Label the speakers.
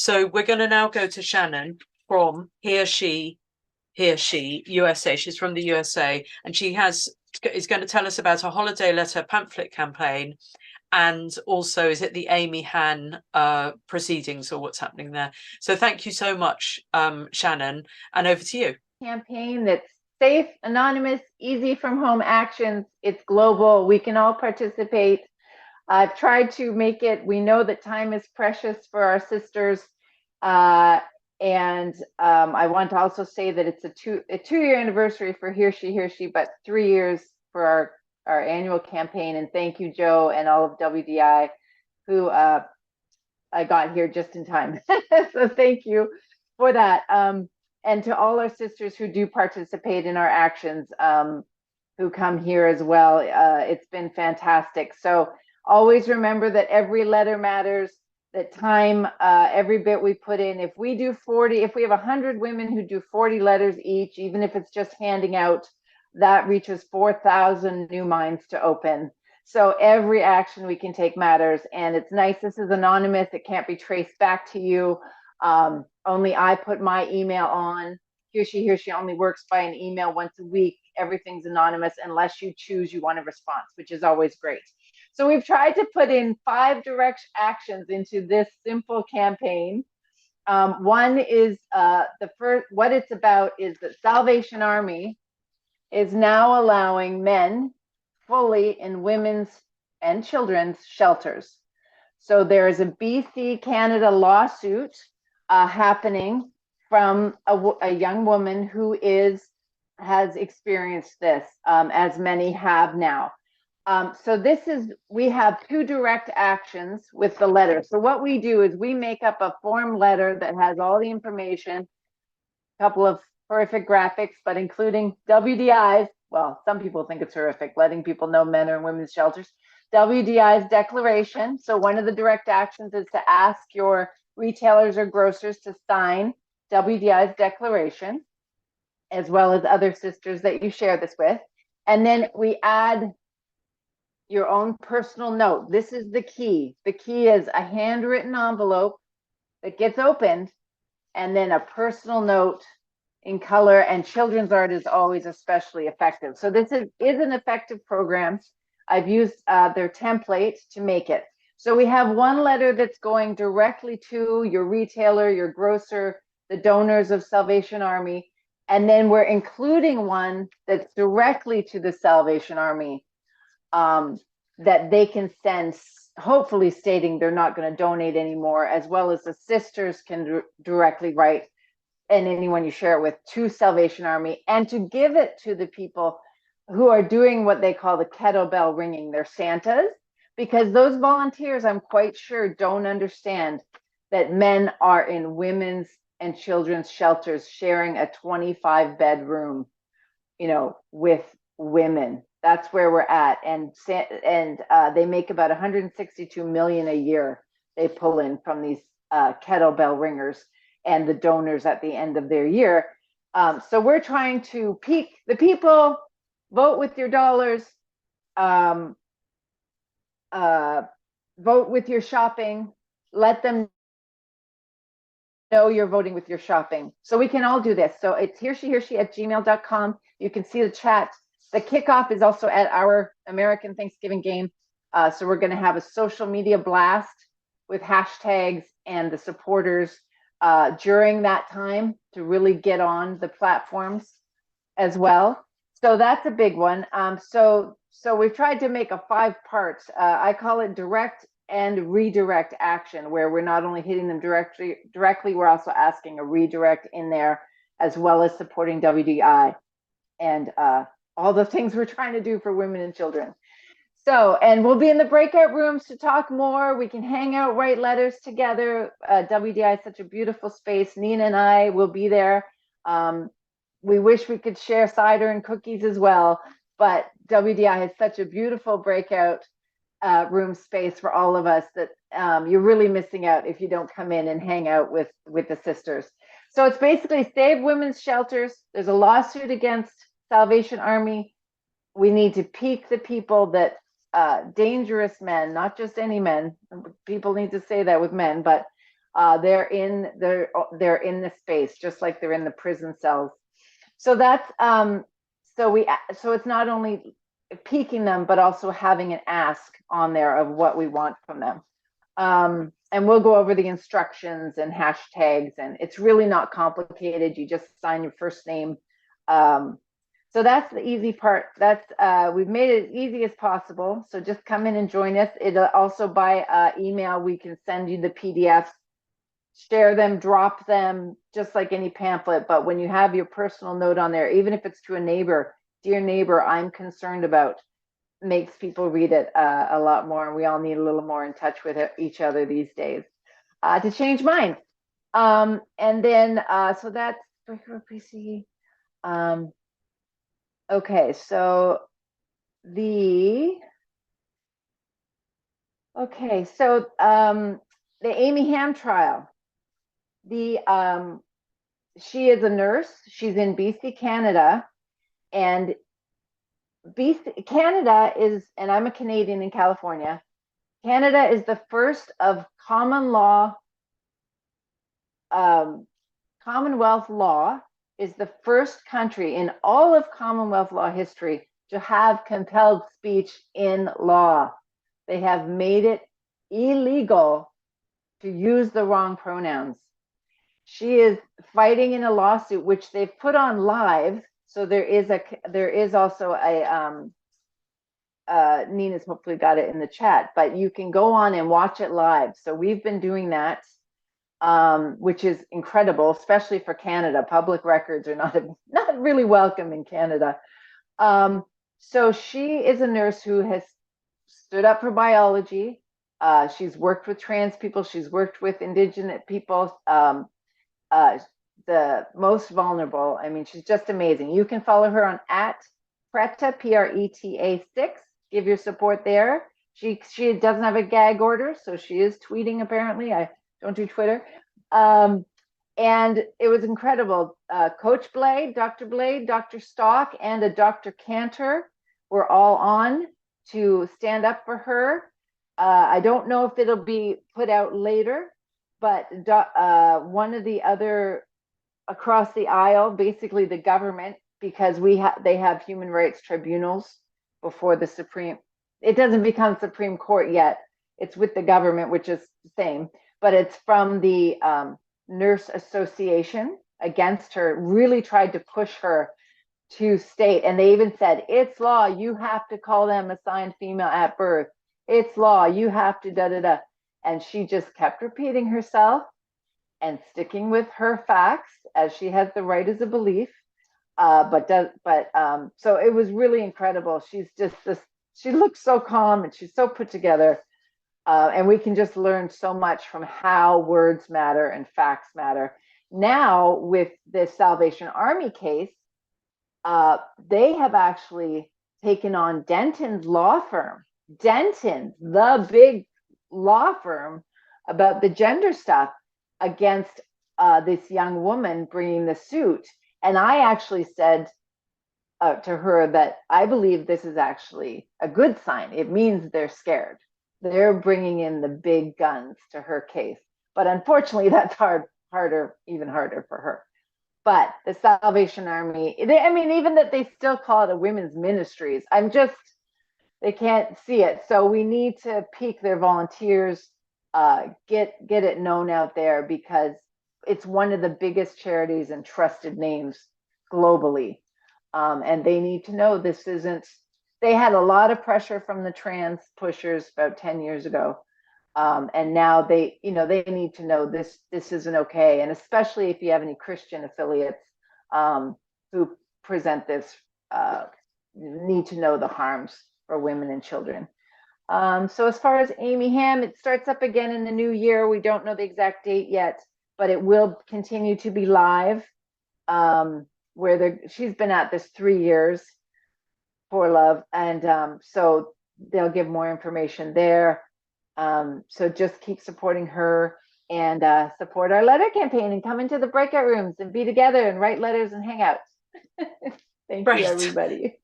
Speaker 1: So we're going to now go to Shannon from HearSHE USA. She's from the USA, and she is going to tell us about a holiday letter pamphlet campaign, and also, is it the Amy Han proceedings, or what's happening there? So thank you so much, Shannon, and over to you.
Speaker 2: Campaign that's safe, anonymous, easy from home actions. It's global. We can all participate. I've tried to make it, we know that time is precious for our sisters. I want to also say that it's a two-year anniversary for HearSHE, but 3 years for our annual campaign. And thank you, Joe, and all of WDI, who I got here just in time. So thank you for that. And to all our sisters who do participate in our actions, who come here as well. It's been fantastic. So always remember that every letter matters, that time, every bit we put in. If we do 40, if we have 100 women who do 40 letters each, even if it's just handing out, that reaches 4,000 new minds to open. So every action we can take matters. And it's nice, this is anonymous, it can't be traced back to you. Only I put my email on. HearSHE only works by an email once a week. Everything's anonymous unless you choose you want a response, which is always great. So we've tried to put in 5 direct actions into this simple campaign. One is the first, what it's about is that Salvation Army is now allowing men fully in women's and children's shelters. So there is a BC Canada lawsuit happening from a young woman who has experienced this, as many have now. So we have 2 direct actions with the letter. So what we do is we make up a form letter that has all the information, a couple of horrific graphics, but including WDI's, well, some people think it's horrific, letting people know men are in women's shelters, WDI's declaration. So one of the direct actions is to ask your retailers or grocers to sign WDI's declaration, as well as other sisters that you share this with. And then we add your own personal note. This is the key. The key is a handwritten envelope that gets opened, and then a personal note in color, and children's art is always especially effective. So this is an effective program. I've used their template to make it. So we have one letter that's going directly to your retailer, your grocer, the donors of Salvation Army, and then we're including one that's directly to the Salvation Army, that they can send, hopefully stating they're not going to donate anymore, as well as the sisters can directly write, and anyone you share it with, to Salvation Army, and to give it to the people who are doing what they call the kettlebell ringing. They're Santas, because those volunteers, I'm quite sure, don't understand that men are in women's and children's shelters sharing a 25-bed room, with women. That's where we're at. And they make about 162 million a year they pull in from these kettlebell ringers and the donors at the end of their year. So we're trying to pique the people, vote with your dollars, vote with your shopping, let them know you're voting with your shopping. So we can all do this. So it's HearSHE@gmail.com. You can see the chat. The kickoff is also at our American Thanksgiving game. So we're going to have a social media blast with hashtags and the supporters during that time to really get on the platforms as well. So that's a big one. So we've tried to make a 5 parts. I call it direct and redirect action, where we're not only hitting them directly, we're also asking a redirect in there, as well as supporting WDI and all the things we're trying to do for women and children. So, and we'll be in the breakout rooms to talk more. We can hang out, write letters together. WDI is such a beautiful space. Nina and I will be there. We wish we could share cider and cookies as well, but WDI has such a beautiful breakout room space for all of us that you're really missing out if you don't come in and hang out with the sisters. So it's basically save women's shelters. There's a lawsuit against Salvation Army. We need to pique the people that dangerous men, not just any men, people need to say that with men, but They're in the space, just like they're in the prison cells. So that's so it's not only piquing them, but also having an ask on there of what we want from them. And we'll go over the instructions and hashtags, and it's really not complicated. You just sign your first name. So that's the easy part. That's we've made it as easy as possible. So just come in and join us. It'll also by email, we can send you the PDFs, share them, drop them, just like any pamphlet. But when you have your personal note on there, even if it's to a neighbor, dear neighbor, I'm concerned about, makes people read it a lot more. And we all need a little more in touch with each other these days to change minds. And then, so that's PC. Okay, so the Amy Ham trial. She is a nurse. She's in BC, Canada, and Canada is, and I'm a Canadian in California. Canada is the first of common law, Commonwealth law is the first country in all of Commonwealth law history to have compelled speech in law. They have made it illegal to use the wrong pronouns. She is fighting in a lawsuit, which they've put on live. So there is also a, Nina's hopefully got it in the chat, but you can go on and watch it live. So we've been doing that, which is incredible, especially for Canada. Public records are not really welcome in Canada. So she is a nurse who has stood up for biology. She's worked with trans people. She's worked with Indigenous people, the most vulnerable. I mean, she's just amazing. You can follow her on @Preta, PRETA 6. Give your support there. She doesn't have a gag order, so she is tweeting apparently. I don't do Twitter. And it was incredible. Coach Blade, Dr. Stock, and a Dr. Cantor were all on to stand up for her. I don't know if it'll be put out later, but one of the other across the aisle, basically the government, because they have human rights tribunals before the Supreme. It doesn't become Supreme Court yet. It's with the government, which is the same, but it's from the Nurse Association against her, really tried to push her to state. And they even said, it's law, you have to call them assigned female at birth. It's law, you have to da-da-da. And she just kept repeating herself and sticking with her facts, as she has the right as a belief. So it was really incredible. She's just she looks so calm and she's so put together. And we can just learn so much from how words matter and facts matter. Now with the Salvation Army case, they have actually taken on Denton's law firm. Denton, the big law firm about the gender stuff, against this young woman bringing the suit. And I actually said to her that I believe this is actually a good sign. It means they're scared. They're bringing in the big guns to her case. But unfortunately, that's even harder for her. But the Salvation Army, even that they still call it a women's ministries, they can't see it. So we need to pique their volunteers, get it known out there, because it's one of the biggest charities and trusted names globally. And they need to know this isn't, they had a lot of pressure from the trans pushers about 10 years ago. And now they need to know this isn't okay. And especially if you have any Christian affiliates who present this, need to know the harms for women and children. So as far as Amy Ham, it starts up again in the new year. We don't know the exact date yet, but it will continue to be live. She's been at this 3 years for love. And so they'll give more information there. So just keep supporting her and support our letter campaign and come into the breakout rooms and be together and write letters and hang out. Thank you, everybody.